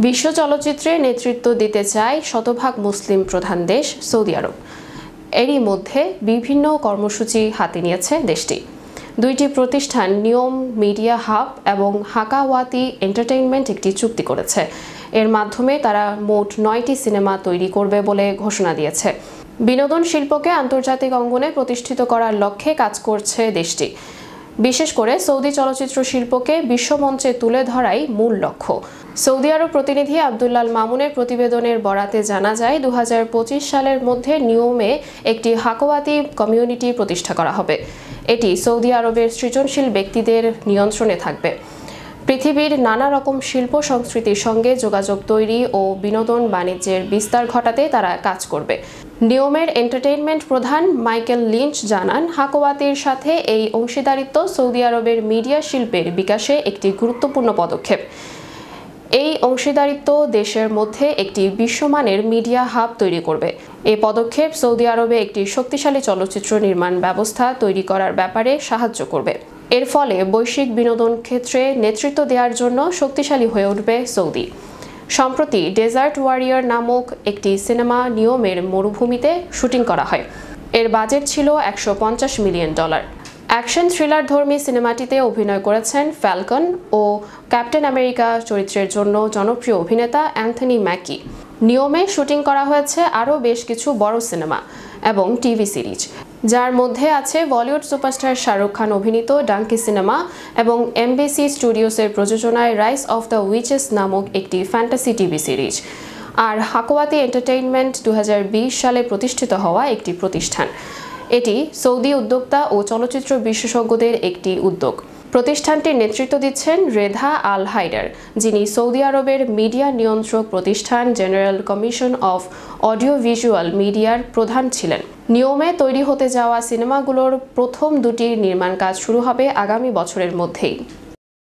বিশ্ব চলচ্চিত্রে নেতৃত্ব দিতে চায় শতভাগ মুসলিম প্রধান দেশ সৌদি আরব। এরই মধ্যে বিভিন্ন কর্মসূচি হাতে নিয়েছে দেশটি। দুইটি প্রতিষ্ঠান নিয়ম মিডিয়া হাব এবং হাকাওয়াতি এন্টারটেইনমেন্ট একটি চুক্তি করেছে। এর মাধ্যমে তারা মোট 9টি সিনেমা তৈরি করবে বলে ঘোষণা দিয়েছে। বিনোদন শিল্পকে আন্তর্জাতিক অঙ্গনে প্রতিষ্ঠিত করার লক্ষ্যে কাজ করছে দেশটি। বিশেষ করে সৌদি চলচ্চিত্র শিল্পকে বিশ্বমঞ্চে তুলে ধরাই মূল লক্ষ্য। সৌদি আরব প্রতিনিধি আব্দুল্লাল মামুনের প্রতিবেদনের বরাতে জানা যায় 2025 সালের মধ্যে নিয়মে একটি হাকাওয়াতি কমিউনিটি প্রতিষ্ঠা করা হবে। এটি সৌদি আরবের সৃজনশীল ব্যক্তিদের নিয়ন্ত্রণে থাকবে। পৃথিবীর নানা রকম শিল্প সংস্কৃতির সঙ্গে যোগাযোগ তৈরি ও বিনোদন বাণিজ্যের বিস্তার ঘটাতে তারা কাজ করবে। নিয়মের এন্টারটেইনমেন্ট প্রধান মাইকেল লিঞ্চ জানান, হাকাওয়াতির সাথে এই অংশীদারিত্ব সৌদি আরবের মিডিয়া শিল্পের বিকাশে একটি গুরুত্বপূর্ণ পদক্ষেপ। এই অংশীদারিত্ব দেশের মধ্যে একটি বিশ্বমানের মিডিয়া হাব তৈরি করবে। এই পদক্ষেপ সৌদি আরবে একটি শক্তিশালী চলচ্চিত্র নির্মাণ ব্যবস্থা তৈরি করার ব্যাপারে সাহায্য করবে। এর ফলে বৈশ্বিক বিনোদন ক্ষেত্রে নেতৃত্ব দেওয়ার জন্য শক্তিশালী হয়ে উঠবে সৌদি। সম্প্রতি ডেজার্ট ওয়ারিয়র নামক একটি সিনেমা নিয়মের মরুভূমিতে শুটিং করা হয়। এর বাজেট ছিল $150 মিলিয়ন। অ্যাকশন থ্রিলার ধর্মী সিনেমাটিতে অভিনয় করেছেন ফ্যালকন ও ক্যাপ্টেন আমেরিকা চরিত্রের জন্য জনপ্রিয় অভিনেতা অ্যান্থনি ম্যাকি। নিয়মে শুটিং করা হয়েছে আরও বেশ কিছু বড় সিনেমা এবং টিভি সিরিজ, যার মধ্যে আছে বলিউড সুপারস্টার শাহরুখ খান অভিনীত ডাঙ্কি সিনেমা এবং এমবিসি স্টুডিওসের প্রযোজনায় রাইস অফ দ্য উইচেস নামক একটি ফ্যান্টাসি টিভি সিরিজ। আর হাকাওয়াতি এন্টারটেইনমেন্ট 2020 সালে প্রতিষ্ঠিত হওয়া একটি প্রতিষ্ঠান। এটি সৌদি উদ্যোক্তা ও চলচ্চিত্র বিশেষজ্ঞদের একটি উদ্যোগ। প্রতিষ্ঠানটির নেতৃত্ব দিচ্ছেন রেধা আল হাইডার, যিনি সৌদি আরবের মিডিয়া নিয়ন্ত্রক প্রতিষ্ঠান general commission of audio visual মিডিয়ার প্রধান ছিলেন। নিয়মে তৈরি হতে যাওয়া সিনেমাগুলোর প্রথম দুটির নির্মাণ কাজ শুরু হবে আগামী বছরের মধ্যেই।